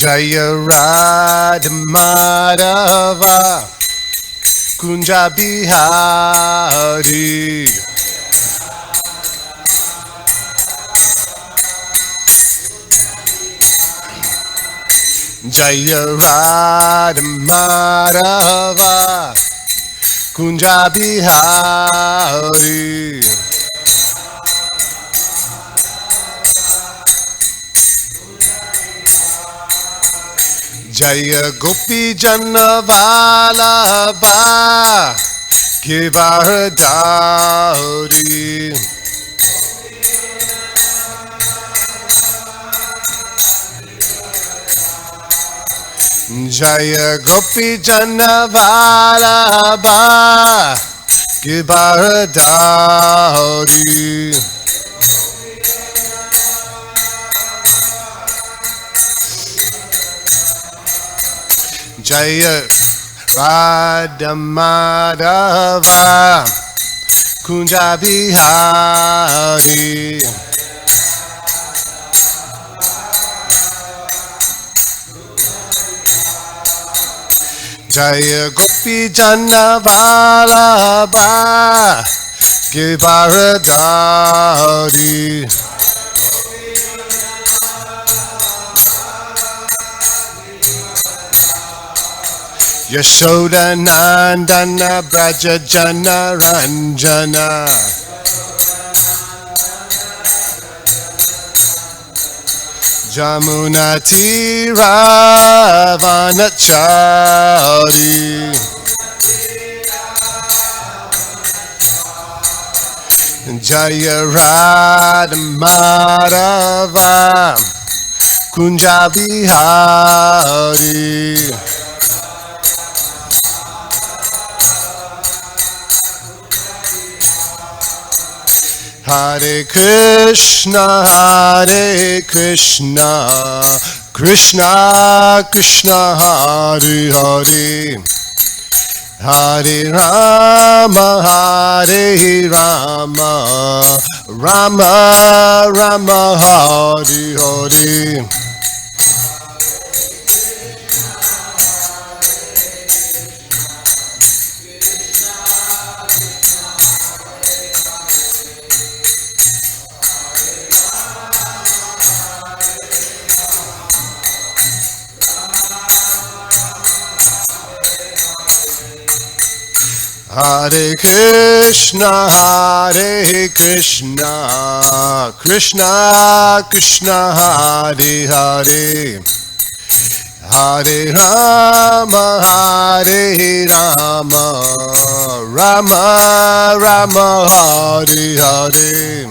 Jaya Radha Madhava Kunja Bihari Jaya Radha Madhava Kunja Bihari Jaya Gopi Jana Vallabha Girdhari Jaya Gopi Jana Vallabha Girdhari Jaya Radha Madhava Kunja Bihari Jaya Gopi Jana Vallabha Girdhari Yashoda Nandana Braja Jana Ranjana Jamuna Tira Vanachari Jaya Radha Madhava Kunja Bihari Hare Krishna, Krishna Krishna, Hare Hare, Hare Rama, Rama Rama, Hare Hare. Hare Krishna, Krishna Krishna, Hare Hare, Hare Rama, Rama Rama, Hare Hare.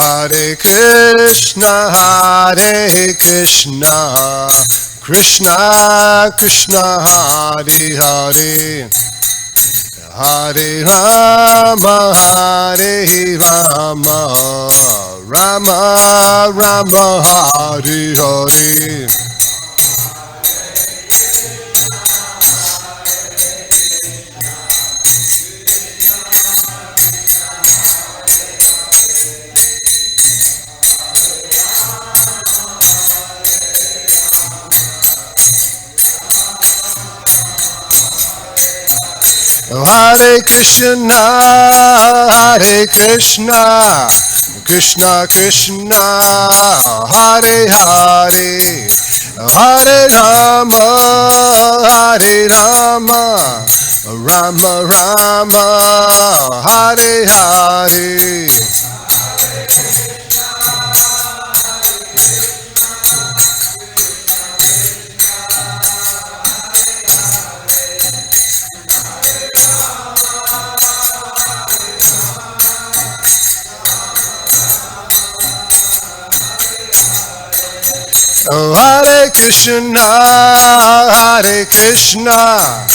Hare Krishna, Krishna Krishna, Hare Hare, Hare Rama, Rama Rama, Hare Hare. Hare Krishna, Krishna Krishna, Hare Hare, Hare Rama, Rama Rama, Hare Hare. Hare Krishna,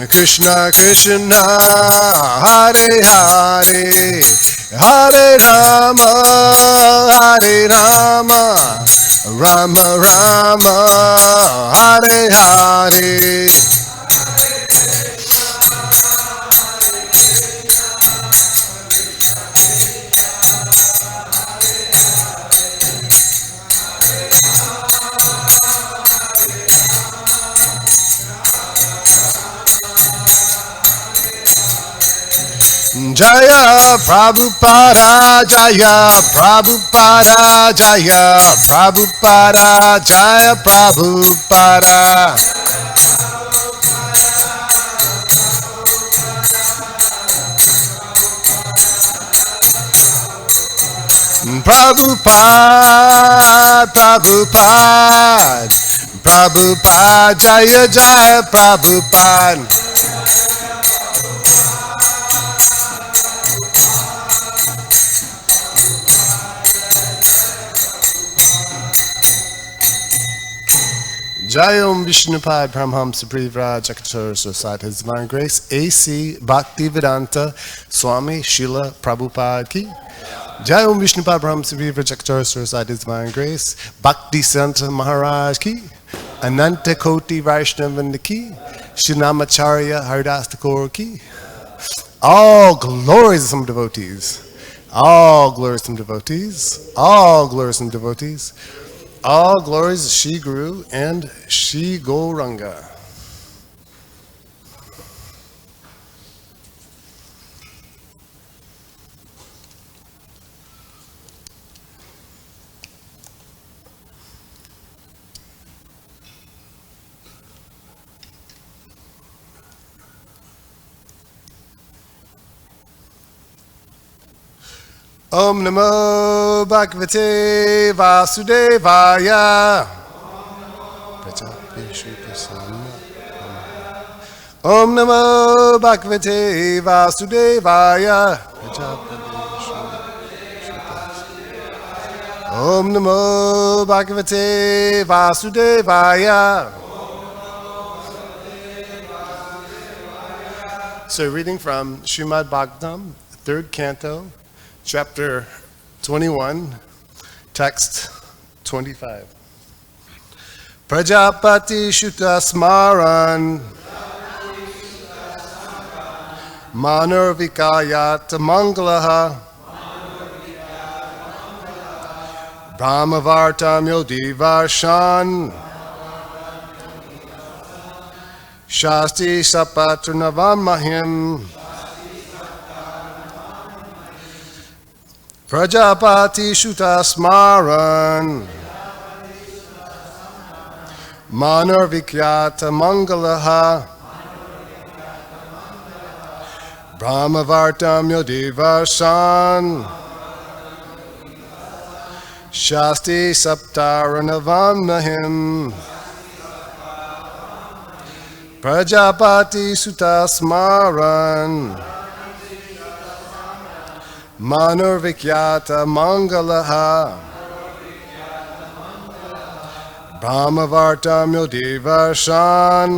Krishna Krishna Hare Hare Hare Rama Hare Rama Rama Rama Hare Hare Jaya Prabhupada Jaya Prabhupada Jaya Prabhupada Jaya Prabhupada Prabhupada Prabhupada Prabhupada Jaya Jaya Prabhupada Jai Om Vishnupad Paramahamsa Privraj Chakatur Society His Divine Grace A.C. Bhaktivedanta Swami Srila Prabhupada Ki Jai Om Vishnupad Paramahamsa Privraj Chakatur Society His Divine Grace Bhakti Santa Maharaj Ki Ananta Koti Vaishnavanda Ki Shinamacharya Haridas Thakur Ki. All glories to some devotees. All glories to some devotees. All glories to some devotees. All glories to Shri Guru and Shri Gauranga. Om Namo Bhagavate Vasudevaya. Om Namo Bhagavate Vasudevaya. Om Namo Bhagavate Vasudevaya. So reading from Srimad Bhagavatam, 3rd canto, Chapter 21, text 25. Prajapati Shuta Smaran Manurvikayat Mangalaha Brahmavartam Yodivarshan Shasti Sapatranavam Mahim Prajapati Shuta Smaran Manurvikyata Mangalaha Brahmavartam Yodivasan Shasti Saptaranavam Mahim Prajapati Shuta Smaran Manurvikyata Mangalaha Brahmavartam Yodivarshan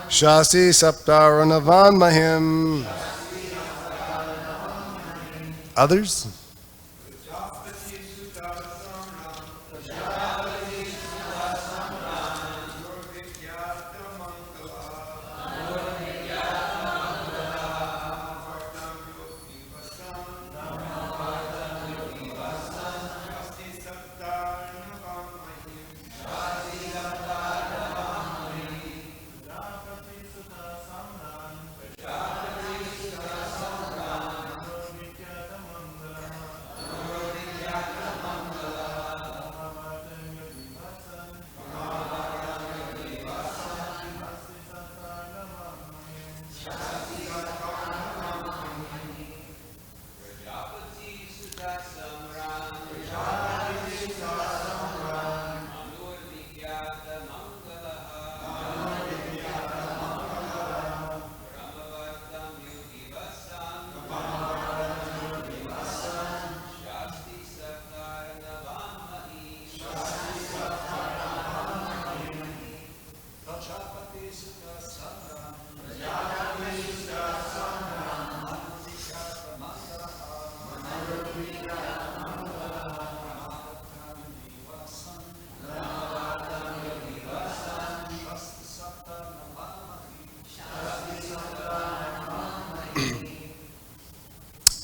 Shasti Saptaranavan Mahim. Others?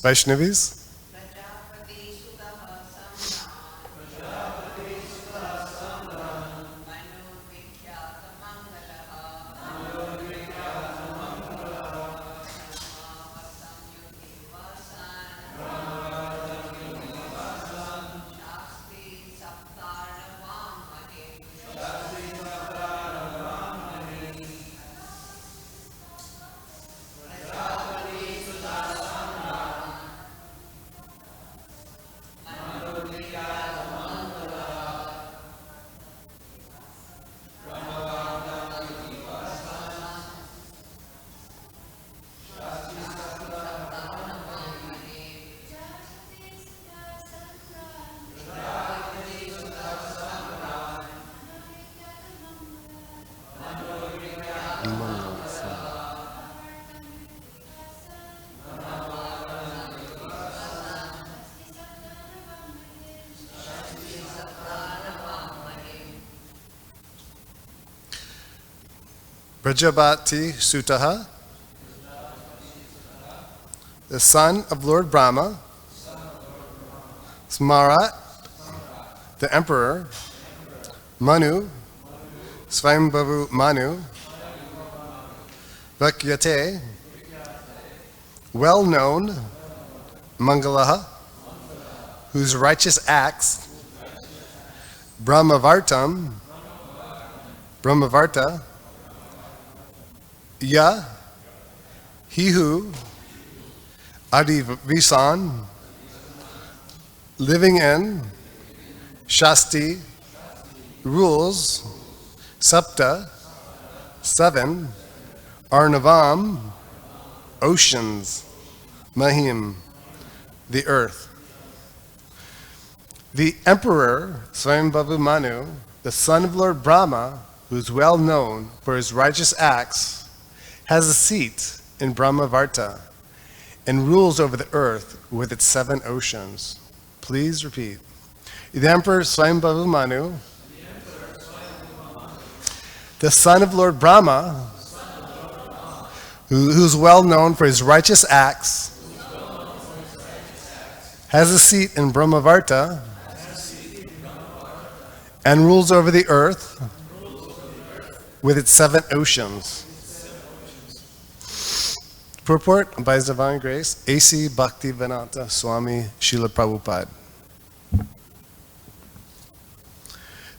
Vaishnavis. Brajabati Sutaha, the son of Lord Brahma, Smarat, the emperor, Manu, Swayambhavu Manu, Vakyate, well known, Mangalaha, whose righteous acts, Brahmavarta, Ya, he who, Adi Visan, living in, Shasti, rules, Sapta, 7, Arnavam, oceans, Mahim, the earth. The emperor, Swayambhavu Manu, the son of Lord Brahma, who is well known for his righteous acts, has a seat in Brahmavarta and rules over the earth with its 7 oceans. Please repeat. The emperor Swayambhavu Manu, the son of Lord Brahma, who's well known for his righteous acts, has a seat in Brahmavarta and rules over the earth with its 7 oceans. Purport by His Divine Grace, A.C. Bhaktivedanta Swami Srila Prabhupada.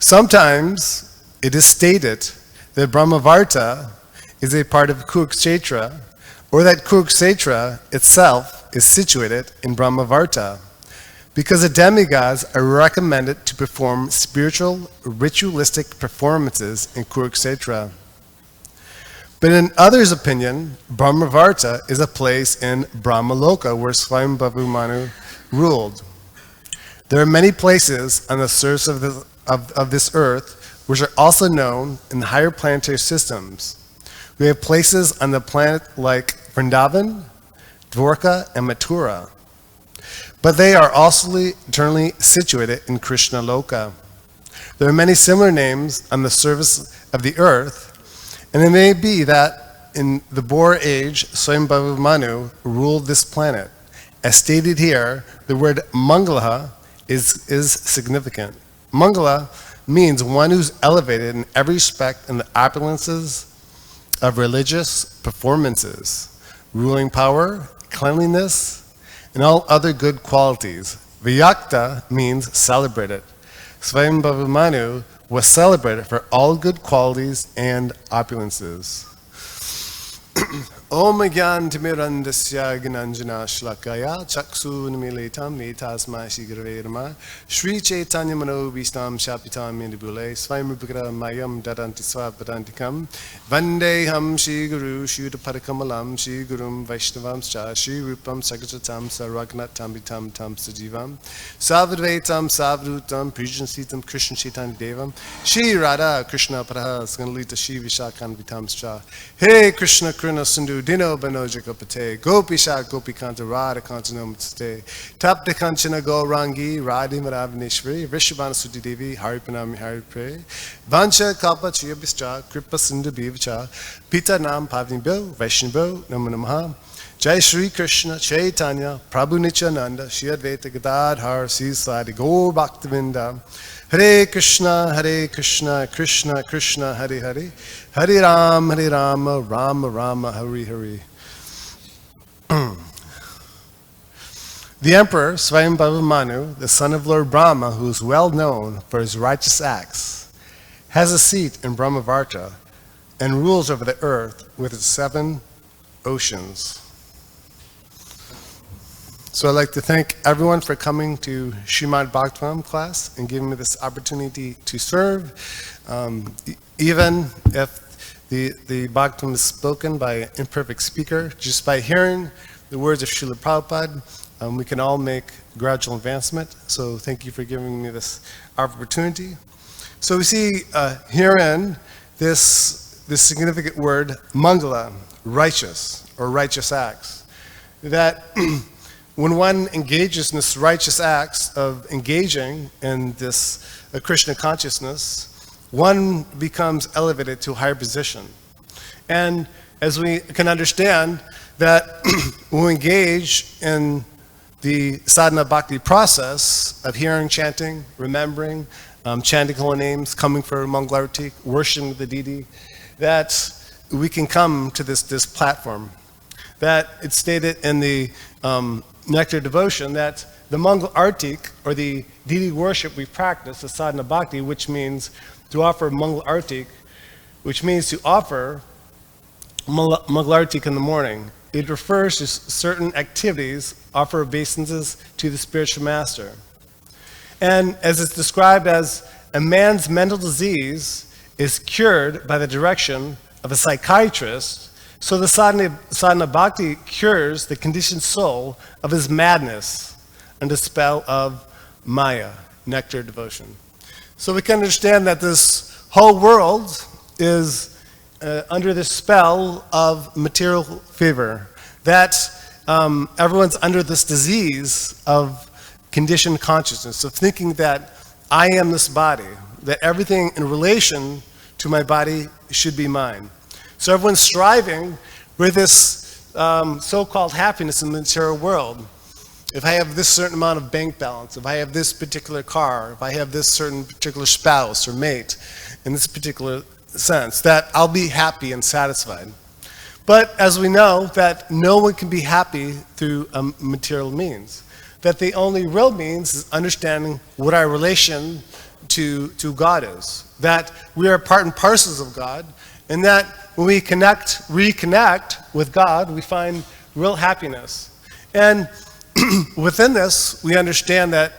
Sometimes it is stated that Brahmavarta is a part of Kurukshetra, or that Kurukshetra itself is situated in Brahmavarta, because the demigods are recommended to perform spiritual, ritualistic performances in Kurukshetra. But in others' opinion, Brahmavarta is a place in Brahmaloka where Swayambhavu Manu ruled. There are many places on the surface of this earth which are also known in the higher planetary systems. We have places on the planet like Vrindavan, Dwarka, and Mathura. But they are also eternally situated in Krishna Loka. There are many similar names on the surface of the earth, and it may be that in the Boer age, Swayambhavu Manu ruled this planet. As stated here, the word Mangala is significant. Mangala means one who's elevated in every respect in the opulences of religious performances, ruling power, cleanliness, and all other good qualities. Vyakta means celebrated. Swayambhavu Manu was celebrated for all good qualities and opulences. Om Gyan Timirandasya Gnanjana Shlakaya Chaksu Namilitam Nitasma Shigravedama Sri Chaitanya Mano Vistam Shapitam Mindibule Swayambhukara Mayam Dadanti Swapadantikam Vandeham Shri Guru Shuddhapadakamalam Shri Gurum Vaishnavam Cha Shri Rupam Sagajatam Saragnatam Vitam Tam Sajivam Savadvetam Savrutam Prijansitam Krishna Chaitanya Devam Shri Radha Krishna Paraha Sganalita Shri Vishakan Vitam Cha Hey Krishna Krishna Sindhu Dino Banoja Gopate, Gopisha Gopikanta Radha Kantanamate, Tapta Kanchana Gaurangi, Radhi Madhavaneshwari, Vrishabhana Sudhi Devi, Haripanami Haripre, Vancha Kalpa Chiyabhischa, Kripa Sindhu Bhivacha, Pita Nam Pavni Bo, Vaishnavo, Namo Namaha, Jai Shri Krishna Chaitanya Prabhu Nityananda Shri Advaita Gadadhar Sisadi Gaur Bhaktivinda. Hare Krishna Krishna Krishna Hare Hare, Hare Rama Rama Rama Hare Hare. The Emperor Swayambhava Manu, the son of Lord Brahma, who is well known for his righteous acts, has a seat in Brahmavarta and rules over the earth with its 7 oceans. So I'd like to thank everyone for coming to Srimad Bhagavatam class and giving me this opportunity to serve. Even if the Bhagavatam is spoken by an imperfect speaker, just by hearing the words of Srila Prabhupada, we can all make gradual advancement. So thank you for giving me this opportunity. So we see herein this significant word, mangala, righteous, or righteous acts. That when one engages in this righteous acts of engaging in this Krishna consciousness, one becomes elevated to a higher position. And as we can understand that when we engage in the sadhana bhakti process of hearing, chanting, remembering, chanting holy names, coming for Mangalarti, worshiping the deity, that we can come to this platform. That it's stated in the Nectar Devotion that the Mangal Artik, or the deity worship we practice, the sadhana bhakti, which means to offer Mangal Artik, which means to offer Mangal Artik in the morning. It refers to certain activities, offer obeisances to the spiritual master. And as it's described as a man's mental disease is cured by the direction of a psychiatrist, so the sadhana bhakti cures the conditioned soul of his madness under the spell of Maya, nectar devotion. So we can understand that this whole world is under the spell of material fever, that everyone's under this disease of conditioned consciousness, of thinking that I am this body, that everything in relation to my body should be mine. So everyone's striving with this so-called happiness in the material world. If I have this certain amount of bank balance, if I have this particular car, if I have this certain particular spouse or mate, in this particular sense, that I'll be happy and satisfied. But as we know, that no one can be happy through material means. That the only real means is understanding what our relation to God is. That we are part and parcels of God, and that when we reconnect with God, we find real happiness. And within this, we understand that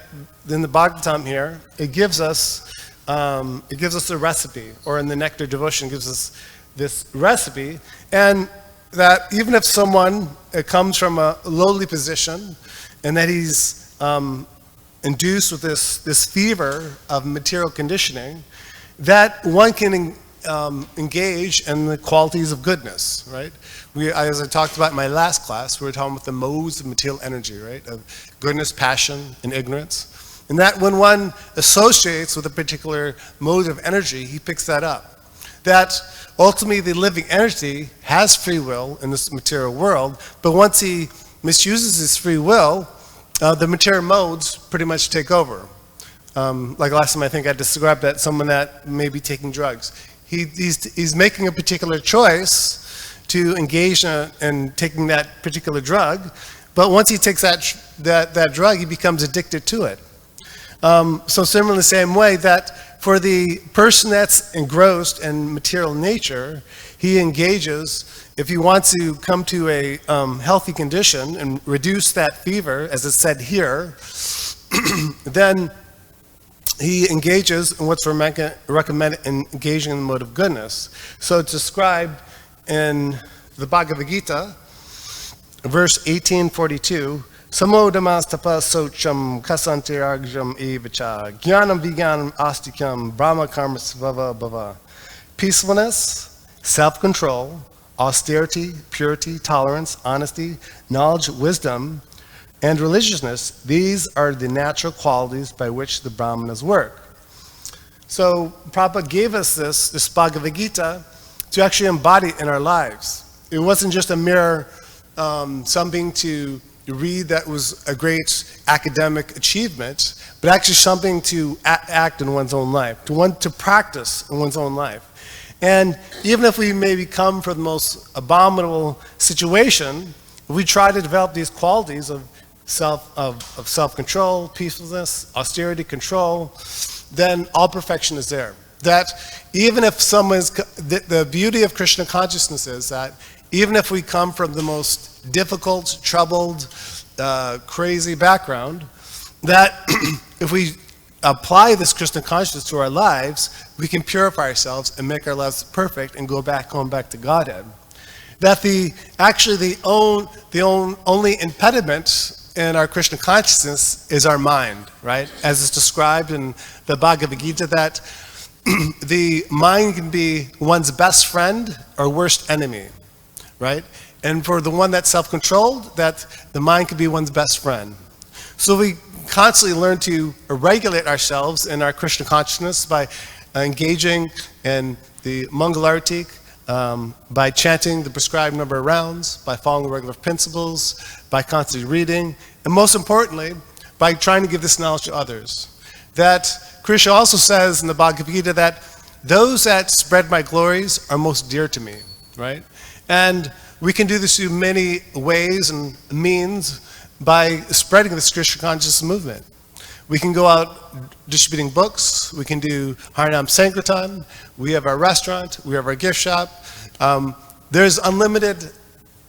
in the Bhagavatam here, it gives us a recipe, or in the Nectar Devotion gives us this recipe, and that even if someone comes from a lowly position, and that he's induced with this fever of material conditioning, that one can engage in the qualities of goodness, right? As I talked about in my last class, we were talking about the modes of material energy, right? Of goodness, passion, and ignorance. And that when one associates with a particular mode of energy, he picks that up. That ultimately the living entity has free will in this material world, but once he misuses his free will, the material modes pretty much take over. Like last time I think I described that someone that may be taking drugs. He's making a particular choice to engage in taking that particular drug, but once he takes that drug, he becomes addicted to it. So similar in the same way that for the person that's engrossed in material nature, he engages, if he wants to come to a healthy condition and reduce that fever, as it's said here, then he engages in what's recommended in engaging in the mode of goodness. So it's described in the Bhagavad Gita, verse 1842, Samodamastapa socham kasantirajam evacha jnanam vijnanam astikam brahma karma svava bhava. Peacefulness, self-control, austerity, purity, tolerance, honesty, knowledge, wisdom, and religiousness, these are the natural qualities by which the Brahmanas work. So Prabhupada gave us this Bhagavad Gita to actually embody in our lives. It wasn't just a mere something to read that was a great academic achievement, but actually something to act in one's own life, to practice in one's own life. And even if we maybe come from the most abominable situation, we try to develop these qualities of self-control, peacefulness, austerity, control, then all perfection is there. That even if the beauty of Krishna consciousness is that even if we come from the most difficult, troubled, crazy background, that if we apply this Krishna consciousness to our lives, we can purify ourselves and make our lives perfect and go back to Godhead. That the only impediment in our Krishna consciousness is our mind, right? As is described in the Bhagavad Gita, that the mind can be one's best friend or worst enemy, right? And for the one that's self-controlled, that the mind can be one's best friend. So we constantly learn to regulate ourselves in our Krishna consciousness by engaging in the Mangalarti, by chanting the prescribed number of rounds, by following the regular principles, by constantly reading, and most importantly, by trying to give this knowledge to others. That Krishna also says in the Bhagavad Gita that those that spread my glories are most dear to me, right? And we can do this through many ways and means by spreading this Krishna consciousness movement. We can go out distributing books, we can do Harinam Sankirtan, we have our restaurant, we have our gift shop. There's unlimited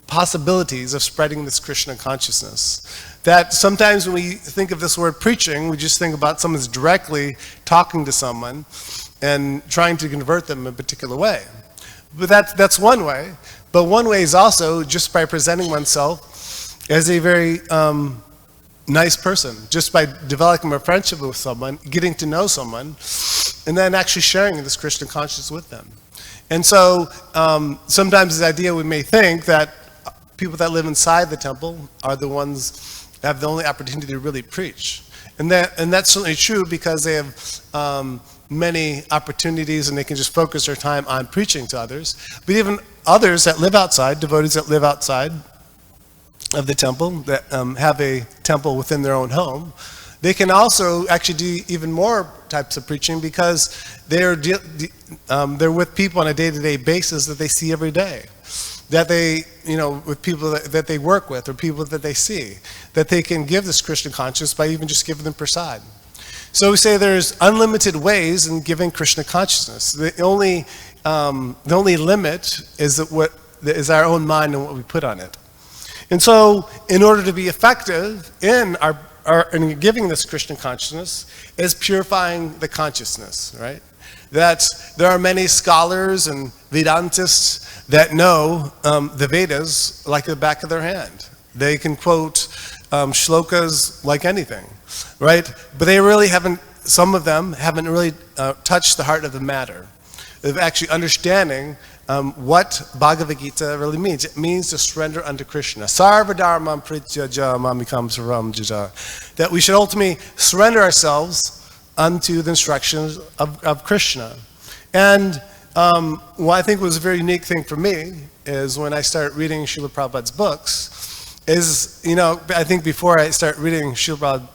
possibilities of spreading this Krishna consciousness. That sometimes when we think of this word preaching, we just think about someone's directly talking to someone and trying to convert them in a particular way. But that's one way. But one way is also just by presenting oneself as a very nice person, just by developing a friendship with someone, getting to know someone, and then actually sharing this Krishna consciousness with them. And so sometimes the idea we may think that people that live inside the temple are the ones that have the only opportunity to really preach. And that's certainly true because they have many opportunities and they can just focus their time on preaching to others. But even others that live outside, devotees that live outside of the temple, that have a temple within their own home, they can also actually do even more types of preaching because they're with people on a day-to-day basis that they see every day. That they, with people that they work with or people that they see, that they can give this Krishna consciousness by even just giving them prasad. So we say there's unlimited ways in giving Krishna consciousness. The only limit is our own mind and what we put on it. And so in order to be effective in in giving this Krishna consciousness is purifying the consciousness, right? That there are many scholars and Vedantists that know the Vedas like the back of their hand. They can quote shlokas like anything, right? But they really some of them haven't really touched the heart of the matter, of actually understanding what Bhagavad Gita really means. It means to surrender unto Krishna. Sarva dharmam prityaja mamikam saram jaja. That we should ultimately surrender ourselves unto the instructions of Krishna. And what I think was a very unique thing for me is when I started reading Srila Prabhupada's books, I think before I started reading Srila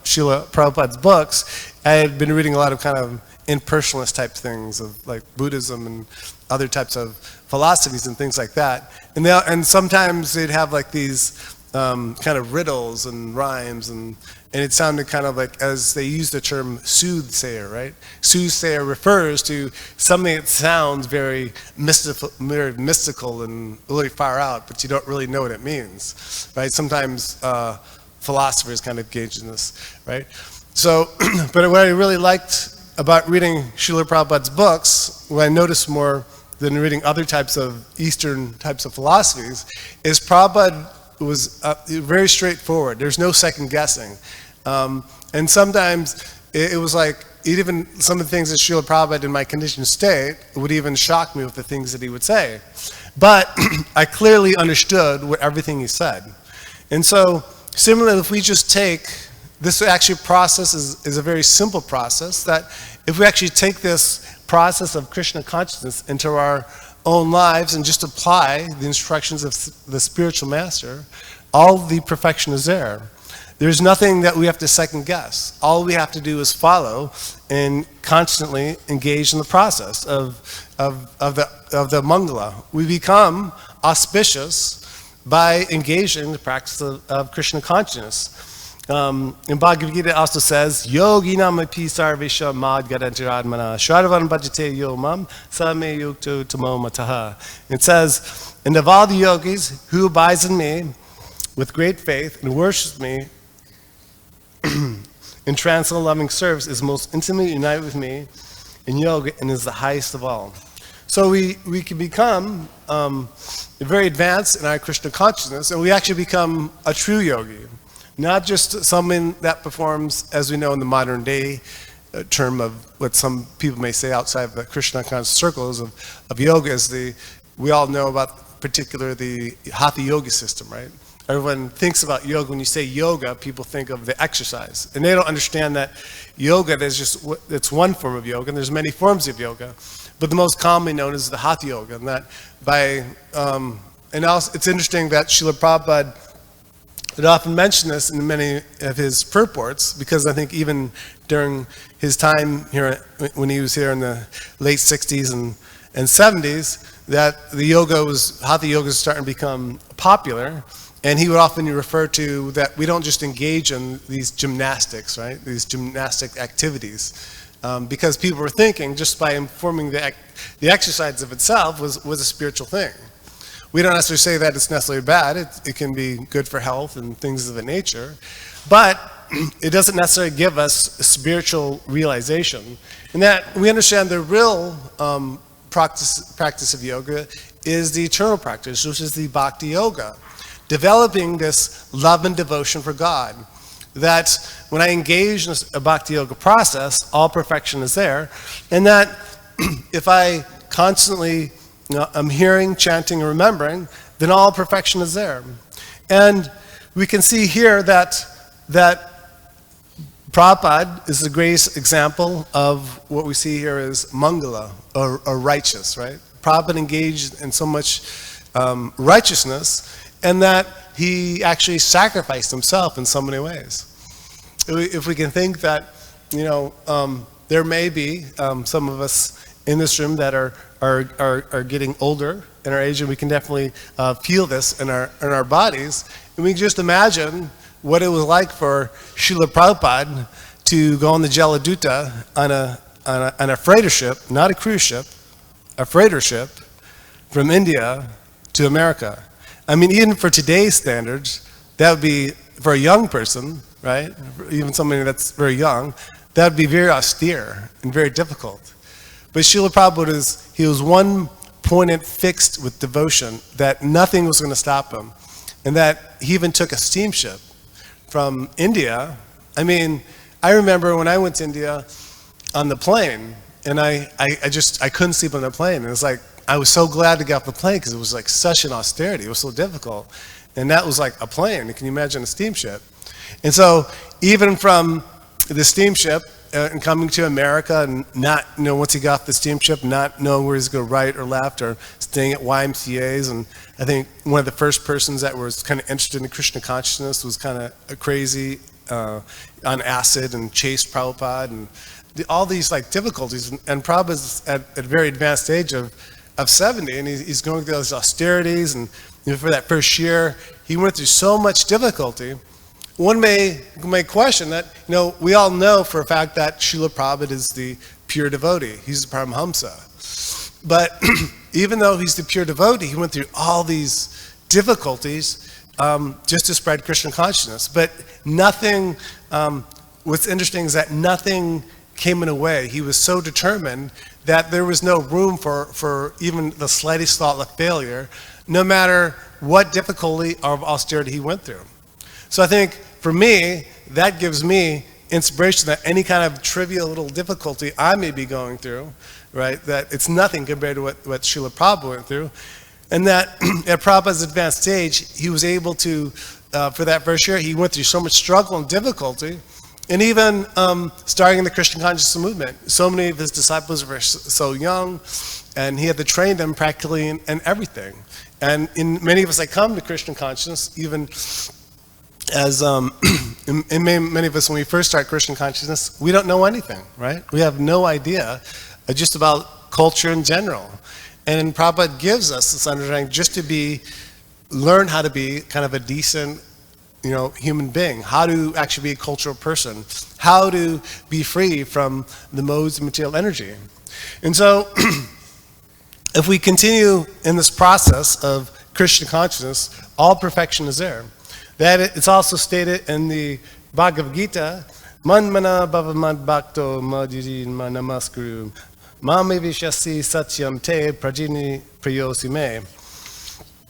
Prabhupada's books, I had been reading a lot of kind of impersonalist type things of like Buddhism and other types of philosophies and things like that. And sometimes they'd have like these kind of riddles and rhymes and it sounded kind of like, as they use the term soothsayer, right? Soothsayer refers to something that sounds very mystical and really far out, but you don't really know what it means, right? Sometimes philosophers kind of engage in this, right? So, but what I really liked about reading Srila Prabhupada's books, what I noticed more than reading other types of Eastern types of philosophies, is Prabhupada was very straightforward. There's no second guessing. And sometimes it was like, even some of the things that Srila Prabhupada in my conditioned state would even shock me with the things that he would say. But I clearly understood everything he said. And so, similarly, if we just take, this actually process is a very simple process, that if we actually take this process of Krishna consciousness into our own lives and just apply the instructions of the spiritual master, all the perfection is there. There's nothing that we have to second guess. All we have to do is follow and constantly engage in the process of the Mangala. We become auspicious by engaging in the practice of Krishna consciousness. In Bhagavad Gita it also says, Yoginam api sarvesha mad garantiradmana shradvan bhajate yomam same yukto tamo mataha. It says, and of all the yogis who abides in me with great faith and worships me in transcendental loving service is most intimately united with me in yoga and is the highest of all. So we can become very advanced in our Krishna consciousness, and we actually become a true yogi. Not just someone that performs, as we know in the modern day term of what some people may say outside of the Krishna conscious circles of yoga, is we all know about particular the Hatha Yoga system, right? Everyone thinks about yoga. When you say yoga, people think of the exercise. And they don't understand that yoga, it's one form of yoga, and there's many forms of yoga. But the most commonly known is the Hatha Yoga. And that and also it's interesting that Srila Prabhupada would often mention this in many of his purports, because I think even during his time here, when he was here in the late 60s and 70s, that the Hatha Yoga was starting to become popular. And he would often refer to that we don't just engage in these gymnastics, right? These gymnastic activities. Because people were thinking just by informing the exercise of itself was a spiritual thing. We don't necessarily say that it's necessarily bad. It can be good for health and things of that nature. But it doesn't necessarily give us a spiritual realization. And that we understand the real practice of yoga is the eternal practice, which is the bhakti yoga. Developing this love and devotion for God. That when I engage in a bhakti yoga process, all perfection is there. And that if I constantly I'm hearing, chanting, and remembering, then all perfection is there. And we can see here that Prabhupada is the greatest example of what we see here as Mangala, or righteous, right? Prabhupada engaged in so much righteousness, and that he actually sacrificed himself in so many ways. If we can think that, there may be some of us in this room that are getting older in our age, and we can definitely feel this in our bodies. And we can just imagine what it was like for Srila Prabhupada to go on the Jaladuta on a freighter ship, not a cruise ship, a freighter ship from India to America. I mean, even for today's standards, that would be, for a young person, right? Even somebody that's very young, that would be very austere and very difficult. But Srila Prabhupada he was one pointed, fixed with devotion, that nothing was going to stop him. And that he even took a steamship from India. I mean, I remember when I went to India on the plane, and I couldn't sleep on the plane. And it was like, I was so glad to get off the plane because it was like such an austerity. It was so difficult. And that was like a plane. Can you imagine a steamship? And so even from the steamship and coming to America and not, once he got off the steamship, not knowing where he's going to right or left, or staying at YMCAs. And I think one of the first persons that was kind of interested in Krishna consciousness was kind of crazy on acid and chased Prabhupada, and all these like difficulties. And Prabhupada's at a very advanced age of 70, and he's going through those austerities, and for that first year, he went through so much difficulty. One may question that, we all know for a fact that Srila Prabhupada is the pure devotee. He's the Paramahamsa. But even though he's the pure devotee, he went through all these difficulties just to spread Krishna consciousness. But nothing, what's interesting is that nothing came in a way. He was so determined that there was no room for even the slightest thought of failure, no matter what difficulty or austerity he went through. So I think for me, that gives me inspiration that any kind of trivial little difficulty I may be going through, right, that it's nothing compared to what Srila Prabhupada went through. And that at Prabhupada's advanced stage, he was able to, for that first year, he went through so much struggle and difficulty And even starting the Krishna consciousness movement, so many of his disciples were so young, and he had to train them practically in everything. And in many of us that come to Krishna consciousness, even as in many of us when we first start Krishna consciousness, we don't know anything, right? We have no idea just about culture in general. And Prabhupada gives us this understanding just to learn how to be kind of a decent, human being, how to actually be a cultural person, how to be free from the modes of material energy. And so, if we continue in this process of Krishna consciousness, all perfection is there. That it's also stated in the Bhagavad Gita, Manmana bhava bhakto madhiri namaskuru mame vishasi satyam te prajini prayosi me.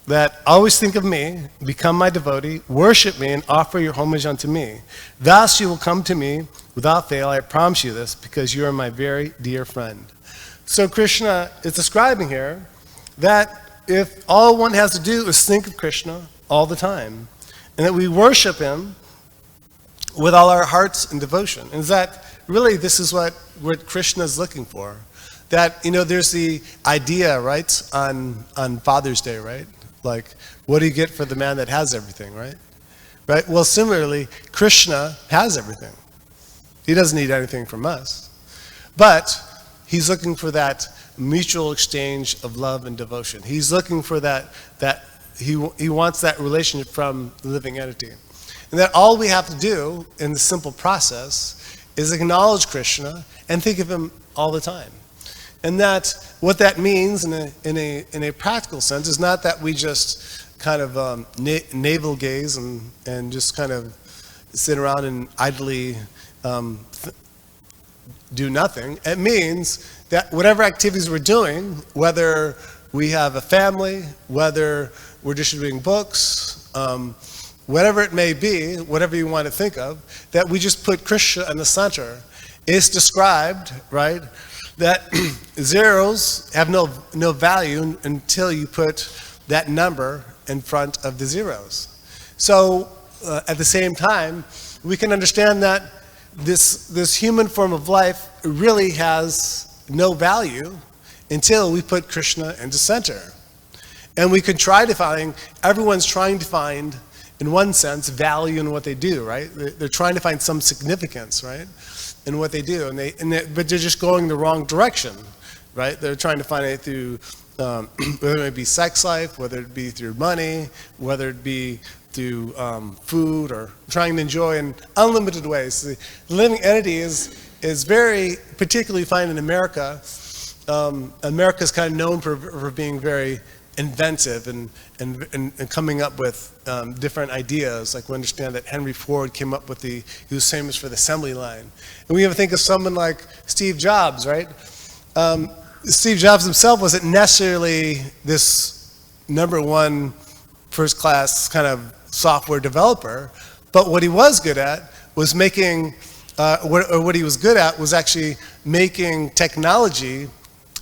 That always think of me, become my devotee, worship me, and offer your homage unto me. Thus you will come to me without fail, I promise you this, because you are my very dear friend. So Krishna is describing here that if all one has to do is think of Krishna all the time, and that we worship him with all our hearts and devotion, and that really this is what Krishna is looking for. That, there's the idea, right, on Father's Day, right? Like, what do you get for the man that has everything, right? Right? Well, similarly, Krishna has everything. He doesn't need anything from us. But he's looking for that mutual exchange of love and devotion. He's looking for that he wants that relationship from the living entity. And that all we have to do in the simple process is acknowledge Krishna and think of him all the time. And that what that means in a practical sense is not that we just kind of navel gaze and just kind of sit around and idly do nothing. It means that whatever activities we're doing, whether we have a family, whether we're distributing books, whatever it may be, whatever you want to think of, that we just put Krishna in the center. It's described, right, that zeros have no value until you put that number in front of the zeros. So at the same time, we can understand that this human form of life really has no value until we put Krishna into center. And we can try to find, everyone's trying to find, in one sense, value in what they do, right? They're trying to find some significance, right, in what they do, but they're just going the wrong direction, right? They're trying to find it through, whether it be sex life, whether it be through money, whether it be through food, or trying to enjoy in unlimited ways. The living entity is very particularly fine in America. America's kind of known for being very inventive and coming up with different ideas. Like we understand that Henry Ford came up with he was famous for the assembly line. And we even think of someone like Steve Jobs, right? Steve Jobs himself wasn't necessarily this number one first class kind of software developer, but what he was good at was making, what he was good at was actually making technology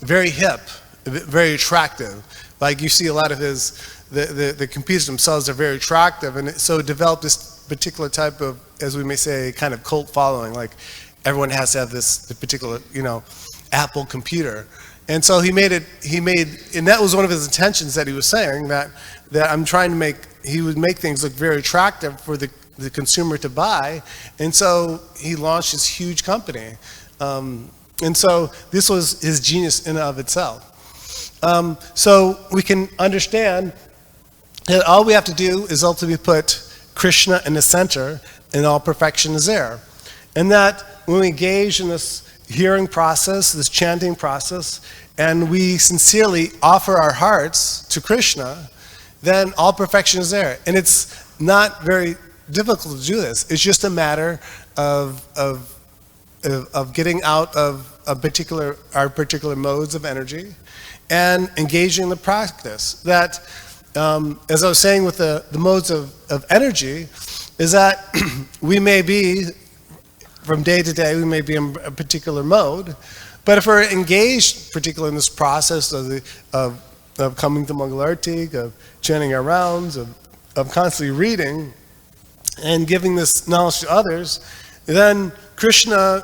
very hip, very attractive. Like you see a lot of the computers themselves are very attractive, and so it developed this particular type of, as we may say, kind of cult following. Like everyone has to have the particular, Apple computer. And so he made, and that was one of his intentions that he was saying, that I'm trying to he would make things look very attractive for the consumer to buy. And so he launched this huge company. And so this was his genius in and of itself. So we can understand that all we have to do is ultimately put Krishna in the center, and all perfection is there. And that when we engage in this hearing process, this chanting process, and we sincerely offer our hearts to Krishna, then all perfection is there. And it's not very difficult to do this. It's just a matter of getting out of our particular modes of energy and engaging in the practice. That, as I was saying with the modes of energy, is that we may be, from day to day, we may be in a particular mode, but if we're engaged particularly in this process of coming to Mangalarti, of chanting our rounds, of constantly reading and giving this knowledge to others, then Krishna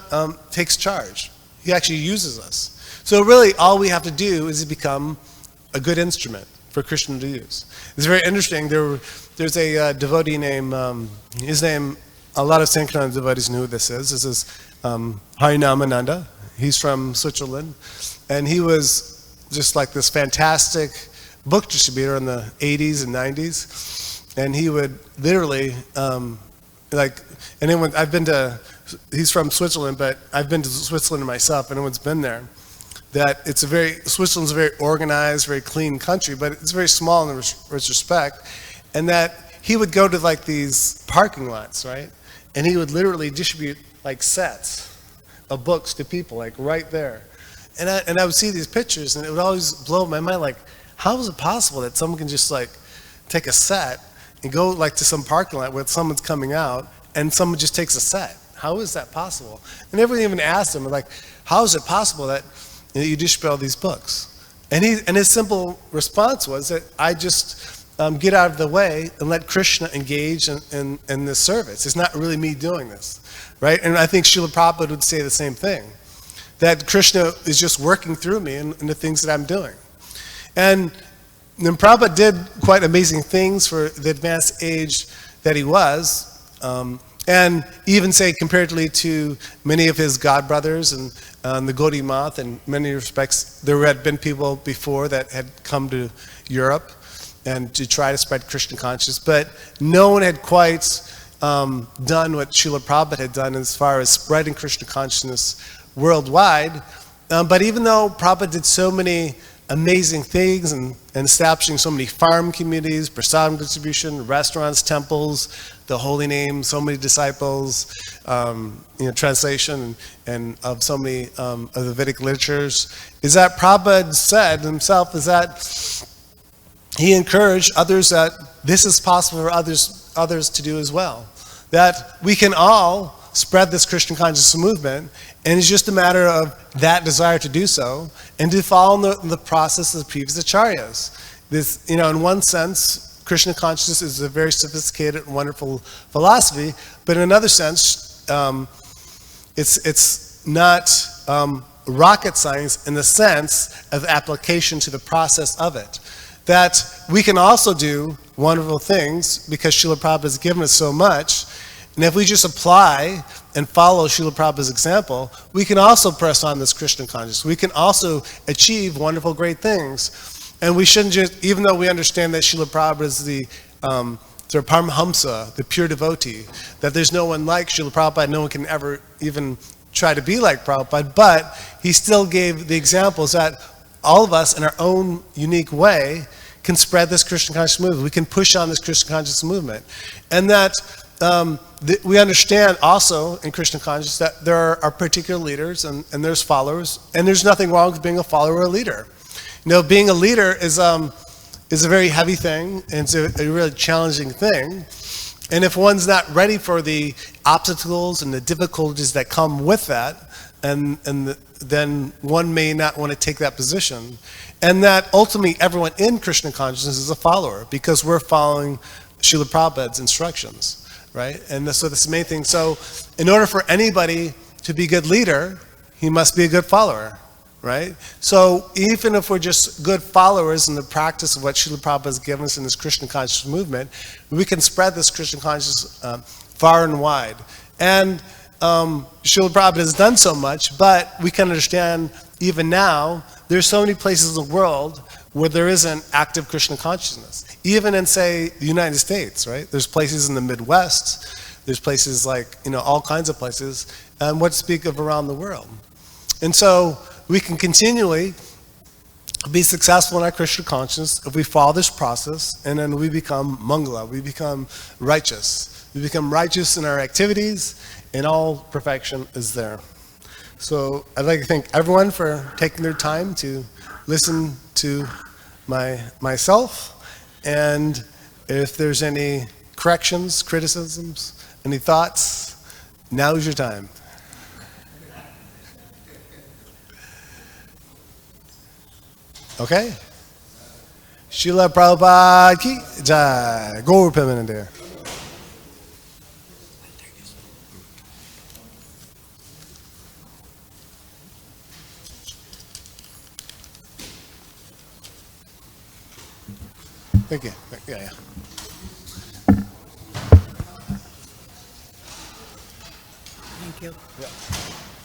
takes charge. He actually uses us. So really all we have to do is become a good instrument for Krishna to use. It's very interesting. There's a devotee named, his name, a lot of Sankirtan devotees know who this is. This is Harinamananda. He's from Switzerland. And he was just like this fantastic book distributor in the 80s and 90s. And he would literally, he's from Switzerland, but I've been to Switzerland myself, and anyone's been there, that Switzerland's a very organized, very clean country, but it's very small in this respect, and that he would go to like these parking lots, right? And he would literally distribute like sets of books to people, like right there. And I would see these pictures, and it would always blow my mind, like, how is it possible that someone can just like take a set and go like to some parking lot where someone's coming out, and someone just takes a set? How is that possible? And everyone even asked him, like, how is it possible that you distribute all these books? And his simple response was that I just get out of the way and let Krishna engage in this service. It's not really me doing this, right? And I think Srila Prabhupada would say the same thing, that Krishna is just working through me in the things that I'm doing. And then Prabhupada did quite amazing things for the advanced age that he was. And even say comparatively to many of his god brothers and the Gaudiya Math, in many respects, there had been people before that had come to Europe and to try to spread Krishna consciousness, but no one had quite done what Srila Prabhupada had done as far as spreading Krishna consciousness worldwide. But even though Prabhupada did so many amazing things and establishing so many farm communities, prasadam distribution, restaurants, temples, the holy name, so many disciples, translation and of so many of the Vedic literatures, is that Prabhupada said himself is that he encouraged others that this is possible for others to do as well. That we can all spread this Krishna consciousness movement, and it's just a matter of that desire to do so and to follow the process of the previous acharyas. This, in one sense, Krishna consciousness is a very sophisticated and wonderful philosophy, but in another sense, it's not rocket science in the sense of application to the process of it. That we can also do wonderful things because Srila Prabhupada has given us so much. And if we just apply and follow Srila Prabhupada's example, we can also press on this Krishna consciousness. We can also achieve wonderful, great things. And we shouldn't just, even though we understand that Srila Prabhupada is the Paramhamsa, the pure devotee, that there's no one like Srila Prabhupada, no one can ever even try to be like Prabhupada, but he still gave the examples that all of us in our own unique way can spread this Krishna consciousness movement. We can push on this Krishna consciousness movement. And that we understand also in Krishna consciousness that there are particular leaders and there's followers, and there's nothing wrong with being a follower or a leader. Being a leader is a very heavy thing, and it's a really challenging thing. And if one's not ready for the obstacles and the difficulties that come with that, then one may not want to take that position. And that ultimately everyone in Krishna consciousness is a follower because we're following Srila Prabhupada's instructions. Right? And so that's the main thing. So in order for anybody to be a good leader, he must be a good follower. Right? So even if we're just good followers in the practice of what Srila Prabhupada has given us in this Krishna consciousness movement, we can spread this Krishna consciousness far and wide. And Srila Prabhupada has done so much, but we can understand even now, there's so many places in the world where there isn't active Krishna consciousness. Even in, say, the United States, right? There's places in the Midwest, there's places like, all kinds of places, and what to speak of around the world. And so we can continually be successful in our Krishna consciousness if we follow this process, and then we become mangala, we become righteous. We become righteous in our activities, and all perfection is there. So I'd like to thank everyone for taking their time to listen to myself, and if there's any corrections, criticisms, any thoughts, now is your time. Okay? Srila Prabhupada ki jai. Gaur Premanande. Thank you. Yeah. Thank you. Yeah.